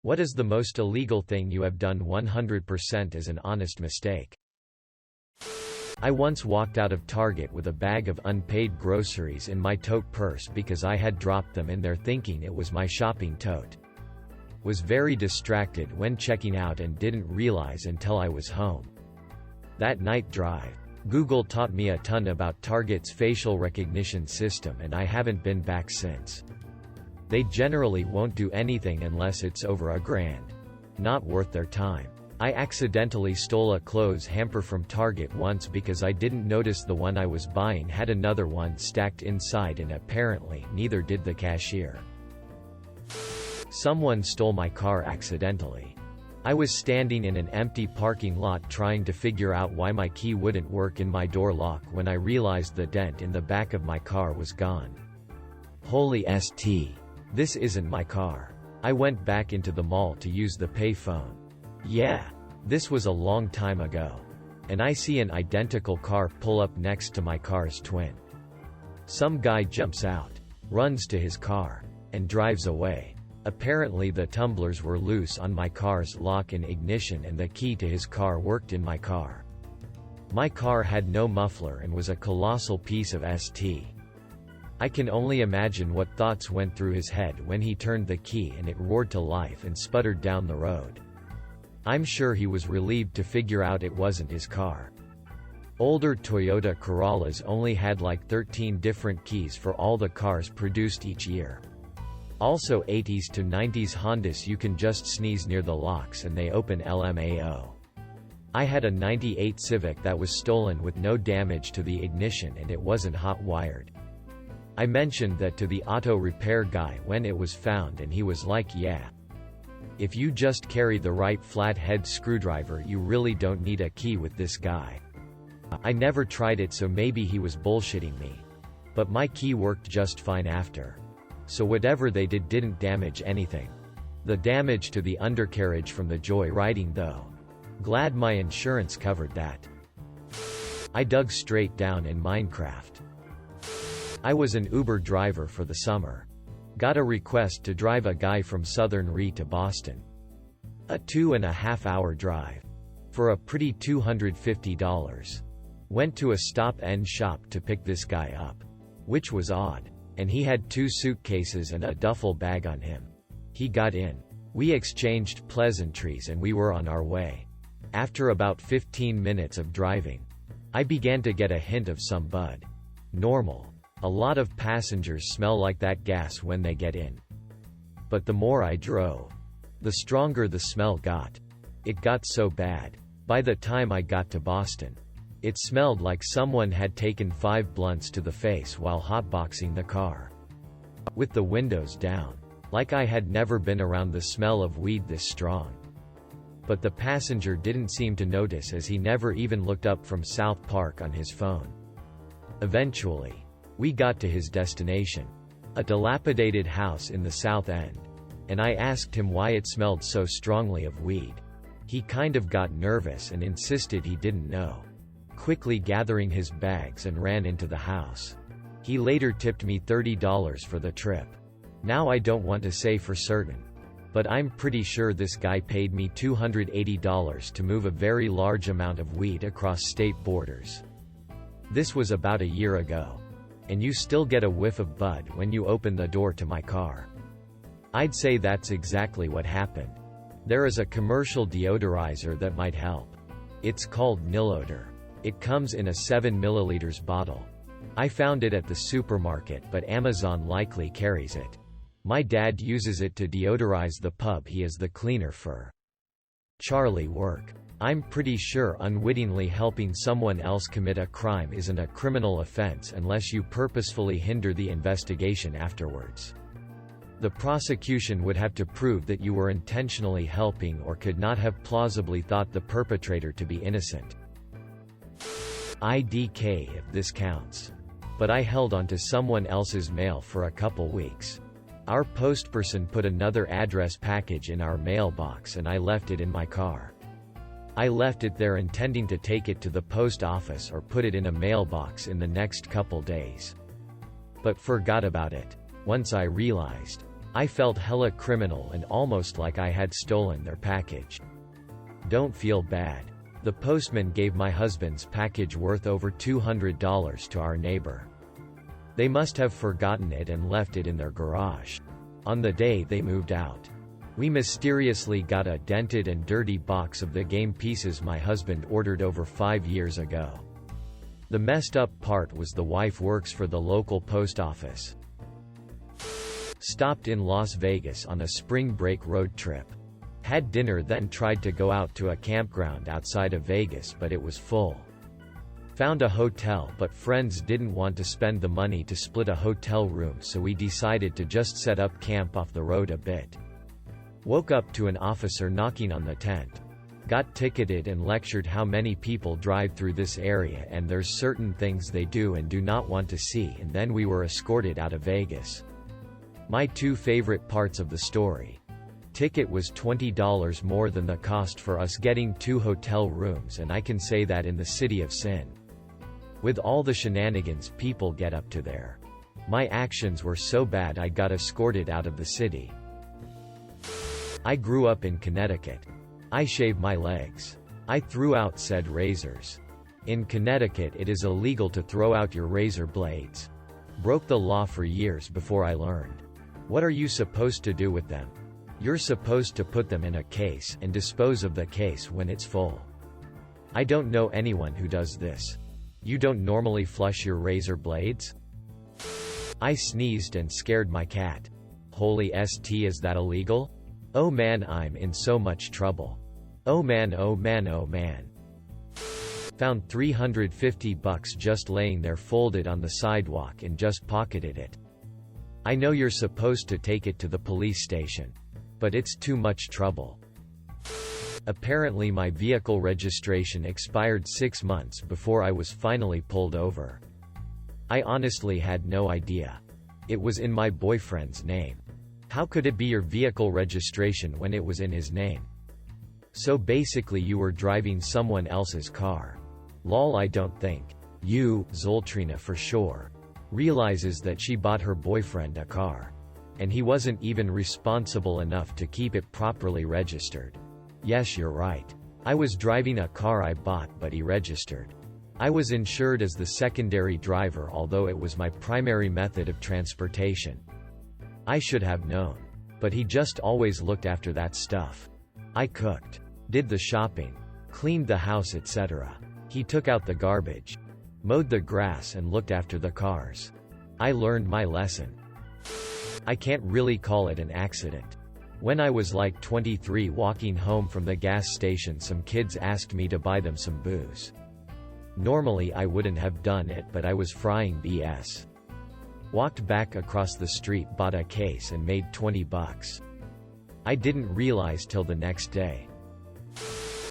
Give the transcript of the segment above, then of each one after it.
What is the most illegal thing you have done 100% as an honest mistake? I once walked out of Target with a bag of unpaid groceries in my tote purse because I had dropped them in there thinking it was my shopping tote. Was very distracted when checking out and didn't realize until I was home. That night drive. Google taught me a ton about Target's facial recognition system and I haven't been back since. They generally won't do anything unless it's over $1,000. Not worth their time. I accidentally stole a clothes hamper from Target once because I didn't notice the one I was buying had another one stacked inside and apparently neither did the cashier. Someone stole my car accidentally. I was standing in an empty parking lot trying to figure out why my key wouldn't work in my door lock when I realized the dent in the back of my car was gone. Holy ST. This isn't my car. I went back into the mall to use the pay phone. Yeah. This was a long time ago. And I see an identical car pull up next to my car's twin. Some guy jumps out, runs to his car, and drives away. Apparently the tumblers were loose on my car's lock and ignition and the key to his car worked in my car. My car had no muffler and was a colossal piece of ST. I can only imagine what thoughts went through his head when he turned the key and it roared to life and sputtered down the road. I'm sure he was relieved to figure out it wasn't his car. Older Toyota Corollas only had like 13 different keys for all the cars produced each year. Also 80s to 90s Hondas you can just sneeze near the locks and they open LMAO. I had a 98 Civic that was stolen with no damage to the ignition and it wasn't hot wired. I mentioned that to the auto repair guy when it was found and he was like, yeah. If you just carry the right flathead screwdriver you really don't need a key with this guy. I never tried it so maybe he was bullshitting me. But my key worked just fine after. So whatever they did didn't damage anything. The damage to the undercarriage from the joy riding though. Glad my insurance covered that. I dug straight down in Minecraft. I was an Uber driver for the summer. Got a request to drive a guy from Southern Re to Boston. A 2.5-hour drive. For a pretty $250. Went to a stop-end shop to pick this guy up. Which was odd. And he had 2 suitcases and a duffel bag on him. He got in. We exchanged pleasantries and we were on our way. After about 15 minutes of driving, I began to get a hint of some bud. Normal. A lot of passengers smell like that gas when they get in. But the more I drove, the stronger the smell got. It got so bad. By the time I got to Boston, it smelled like someone had taken 5 blunts to the face while hotboxing the car. With the windows down. Like I had never been around the smell of weed this strong. But the passenger didn't seem to notice as he never even looked up from South Park on his phone. Eventually, we got to his destination. A dilapidated house in the South End. And I asked him why it smelled so strongly of weed. He kind of got nervous and insisted he didn't know. Quickly gathering his bags and ran into the house. He later tipped me $30 for the trip. Now I don't want to say for certain. But I'm pretty sure this guy paid me $280 to move a very large amount of weed across state borders. This was about a year ago. And you still get a whiff of bud when you open the door to my car. I'd say that's exactly what happened. There is a commercial deodorizer that might help. It's called Nilodor. It comes in a 7 ml bottle. I found it at the supermarket but Amazon likely carries it. My dad uses it to deodorize the pub he is the cleaner for. Charlie work. I'm pretty sure unwittingly helping someone else commit a crime isn't a criminal offense unless you purposefully hinder the investigation afterwards. The prosecution would have to prove that you were intentionally helping or could not have plausibly thought the perpetrator to be innocent. IDK if this counts. But I held on to someone else's mail for a couple weeks. Our postperson put another address package in our mailbox and I left it in my car. I left it there intending to take it to the post office or put it in a mailbox in the next couple days. But forgot about it. Once I realized I felt hella criminal and almost like I had stolen their package. Don't feel bad. The postman gave my husband's package worth over $200 to our neighbor. They must have forgotten it and left it in their garage. On the day they moved out, we mysteriously got a dented and dirty box of the game pieces my husband ordered over 5 years ago. The messed up part was the wife works for the local post office. Stopped in Las Vegas on a spring break road trip. Had dinner, then tried to go out to a campground outside of Vegas, but it was full. Found a hotel, but friends didn't want to spend the money to split a hotel room, so we decided to just set up camp off the road a bit. Woke up to an officer knocking on the tent. Got ticketed and lectured how many people drive through this area and there's certain things they do and do not want to see, and then we were escorted out of Vegas. My 2 favorite parts of the story. Ticket was $20 more than the cost for us getting 2 hotel rooms, and I can say that in the city of sin. With all the shenanigans people get up to there. My actions were so bad I got escorted out of the city. I grew up in Connecticut. I shaved my legs. I threw out said razors. In Connecticut it is illegal to throw out your razor blades. Broke the law for years before I learned. What are you supposed to do with them? You're supposed to put them in a case and dispose of the case when it's full. I don't know anyone who does this. You don't normally flush your razor blades? I sneezed and scared my cat. Holy st, is that illegal? Oh man, I'm in so much trouble. Oh man, oh man, oh man. Found $350 just laying there folded on the sidewalk and just pocketed it. I know you're supposed to take it to the police station, but it's too much trouble. Apparently my vehicle registration expired 6 months before I was finally pulled over. I honestly had no idea. It was in my boyfriend's name. How could it be your vehicle registration when it was in his name? So basically you were driving someone else's car. Lol, I don't think you, Zoltrina for sure, realizes that she bought her boyfriend a car. And he wasn't even responsible enough to keep it properly registered. Yes, you're right. I was driving a car I bought, but he registered. I was insured as the secondary driver, although it was my primary method of transportation. I should have known. But he just always looked after that stuff. I cooked, did the shopping, cleaned the house, etc. He took out the garbage, mowed the grass and looked after the cars. I learned my lesson. I can't really call it an accident. When I was like 23 walking home from the gas station, some kids asked me to buy them some booze. Normally I wouldn't have done it, but I was frying BS. Walked back across the street, bought a case and made $20. I didn't realize till the next day.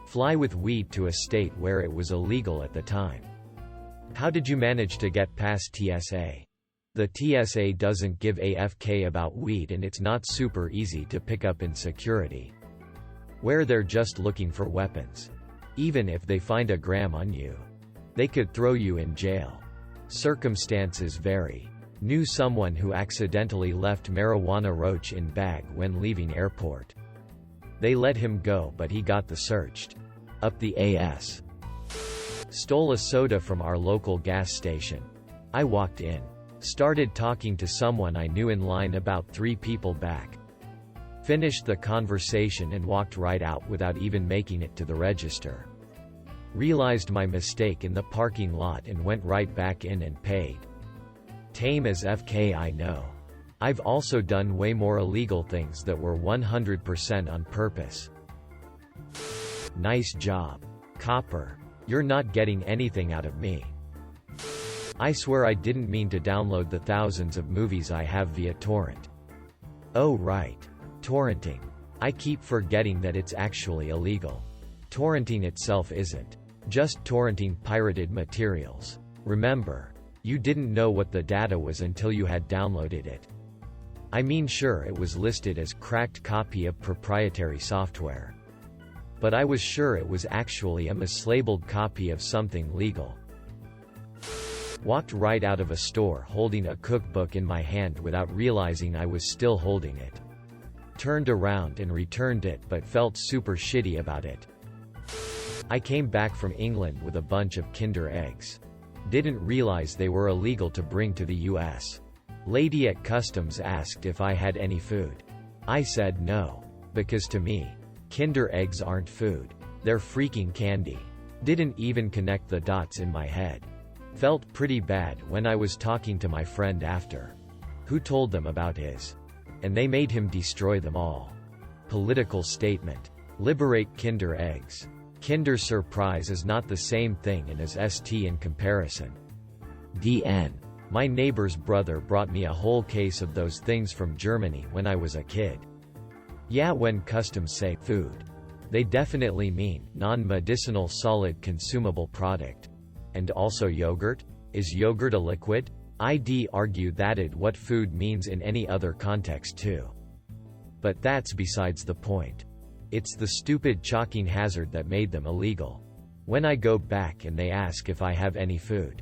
Fly with weed to a state where it was illegal at the time. How did you manage to get past TSA? The TSA doesn't give AFK about weed and it's not super easy to pick up in security. Where they're just looking for weapons. Even if they find a gram on you, they could throw you in jail. Circumstances vary. Knew someone who accidentally left marijuana roach in bag when leaving airport. They let him go but he got the searched. Up the ass. Stole a soda from our local gas station. I walked in. Started talking to someone I knew in line about 3 people back. Finished the conversation and walked right out without even making it to the register. Realized my mistake in the parking lot and went right back in and paid. Tame as FK, I know. I've also done way more illegal things that were 100% on purpose. Nice job. Copper. You're not getting anything out of me. I swear I didn't mean to download the thousands of movies I have via torrent. Oh right. Torrenting. I keep forgetting that it's actually illegal. Torrenting itself isn't. Just torrenting pirated materials. Remember, you didn't know what the data was until you had downloaded it. I mean, sure, it was listed as cracked copy of proprietary software. But I was sure it was actually a mislabeled copy of something legal. Walked right out of a store holding a cookbook in my hand without realizing I was still holding it. Turned around and returned it but felt super shitty about it. I came back from England with a bunch of Kinder eggs. Didn't realize they were illegal to bring to the US. Lady at customs asked if I had any food. I said no. Because to me, Kinder eggs aren't food. They're freaking candy. Didn't even connect the dots in my head. Felt pretty bad when I was talking to my friend after. Who told them about his. And they made him destroy them all. Political statement. Liberate Kinder eggs. Kinder Surprise is not the same thing as ST in comparison. DN. My neighbor's brother brought me a whole case of those things from Germany when I was a kid. Yeah, when customs say food, they definitely mean non-medicinal solid consumable product. And also yogurt? Is yogurt a liquid? I'd argue that'd what food means in any other context too. But that's besides the point. It's the stupid chalking hazard that made them illegal. When I go back and they ask if I have any food,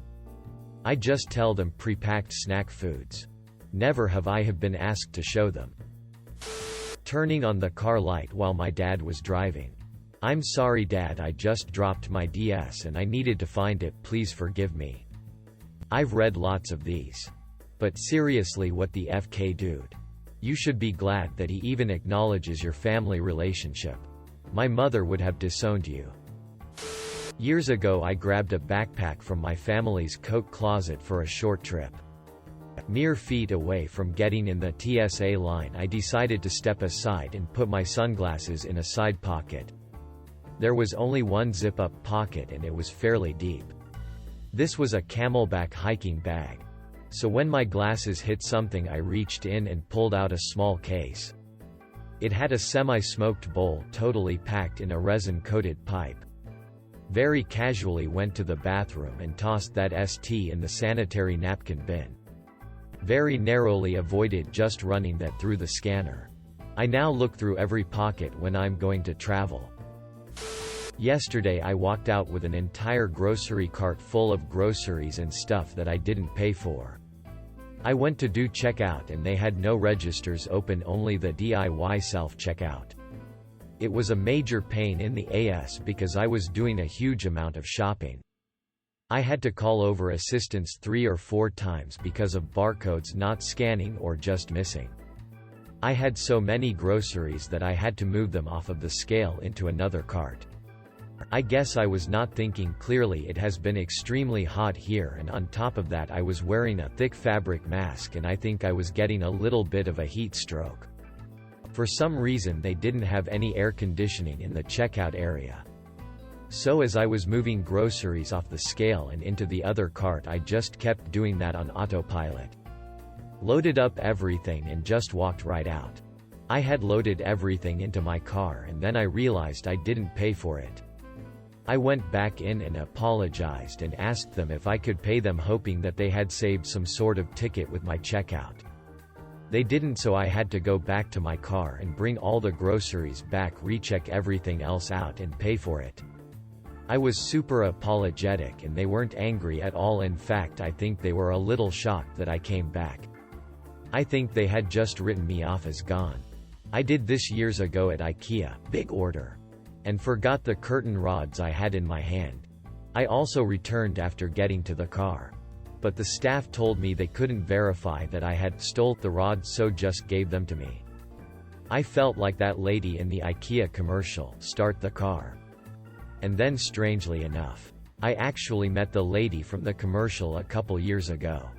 I just tell them pre-packed snack foods. Never have I been asked to show them. Turning on the car light while my dad was driving. I'm sorry Dad, I just dropped my DS and I needed to find it, please forgive me. I've read lots of these. But seriously, what the FK dude? You should be glad that he even acknowledges your family relationship. My mother would have disowned you. Years ago I grabbed a backpack from my family's coat closet for a short trip. Mere feet away from getting in the TSA line, I decided to step aside and put my sunglasses in a side pocket. There was only one zip-up pocket and it was fairly deep. This was a Camelback hiking bag. So when my glasses hit something, I reached in and pulled out a small case. It had a semi-smoked bowl totally packed in a resin-coated pipe. Very casually went to the bathroom and tossed that ST in the sanitary napkin bin. Very narrowly avoided just running that through the scanner. I now look through every pocket when I'm going to travel. Yesterday I walked out with an entire grocery cart full of groceries and stuff that I didn't pay for. I went to do checkout and they had no registers open, only the DIY self-checkout. It was a major pain in the ass because I was doing a huge amount of shopping. I had to call over assistance 3 or 4 times because of barcodes not scanning or just missing. I had so many groceries that I had to move them off of the scale into another cart. I guess I was not thinking clearly. It has been extremely hot here, and on top of that I was wearing a thick fabric mask and I think I was getting a little bit of a heat stroke. For some reason they didn't have any air conditioning in the checkout area. So as I was moving groceries off the scale and into the other cart, I just kept doing that on autopilot. Loaded up everything and just walked right out. I had loaded everything into my car and then I realized I didn't pay for it. I went back in and apologized and asked them if I could pay them, hoping that they had saved some sort of ticket with my checkout. They didn't, so I had to go back to my car and bring all the groceries back, recheck everything else out and pay for it. I was super apologetic and they weren't angry at all. In fact, I think they were a little shocked that I came back. I think they had just written me off as gone. I did this years ago at IKEA, big order, and forgot the curtain rods I had in my hand. I also returned after getting to the car. But the staff told me they couldn't verify that I had stole the rods, so just gave them to me. I felt like that lady in the IKEA commercial, "Start the car." And then strangely enough, I actually met the lady from the commercial a couple years ago.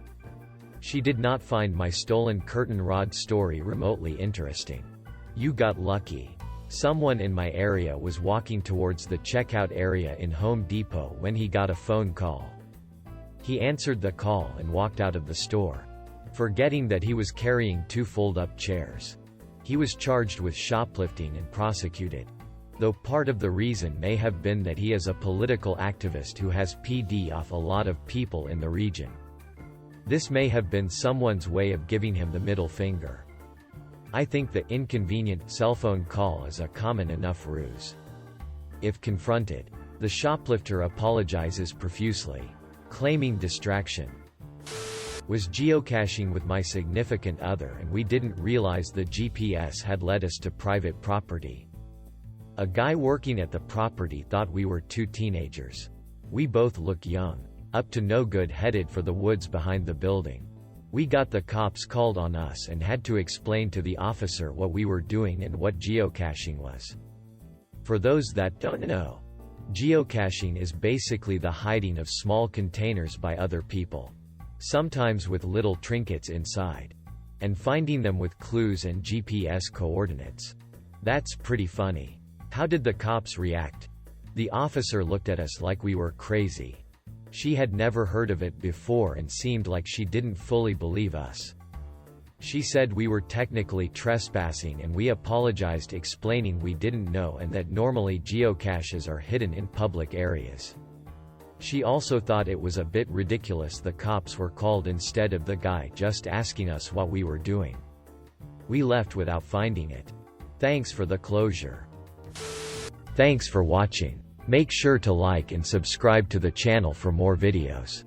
She did not find my stolen curtain rod story remotely interesting. You got lucky. Someone in my area was walking towards the checkout area in Home Depot when he got a phone call. He answered the call and walked out of the store, forgetting that he was carrying 2 fold-up chairs. He was charged with shoplifting and prosecuted. Though part of the reason may have been that he is a political activist who has PD off a lot of people in the region. This may have been someone's way of giving him the middle finger. I think the inconvenient cell phone call is a common enough ruse. If confronted, the shoplifter apologizes profusely, claiming distraction. Was geocaching with my significant other and we didn't realize the GPS had led us to private property. A guy working at the property thought we were two teenagers. We both look young, up to no good, headed for the woods behind the building. We got the cops called on us and had to explain to the officer what we were doing and what geocaching was. For those that don't know, geocaching is basically the hiding of small containers by other people, sometimes with little trinkets inside, and finding them with clues and GPS coordinates. That's pretty funny. How did the cops react? The officer looked at us like we were crazy. She had never heard of it before and seemed like she didn't fully believe us. She said we were technically trespassing and we apologized, explaining we didn't know and that normally geocaches are hidden in public areas. She also thought it was a bit ridiculous the cops were called instead of the guy just asking us what we were doing. We left without finding it. Thanks for the closure. Thanks for watching. Make sure to like and subscribe to the channel for more videos.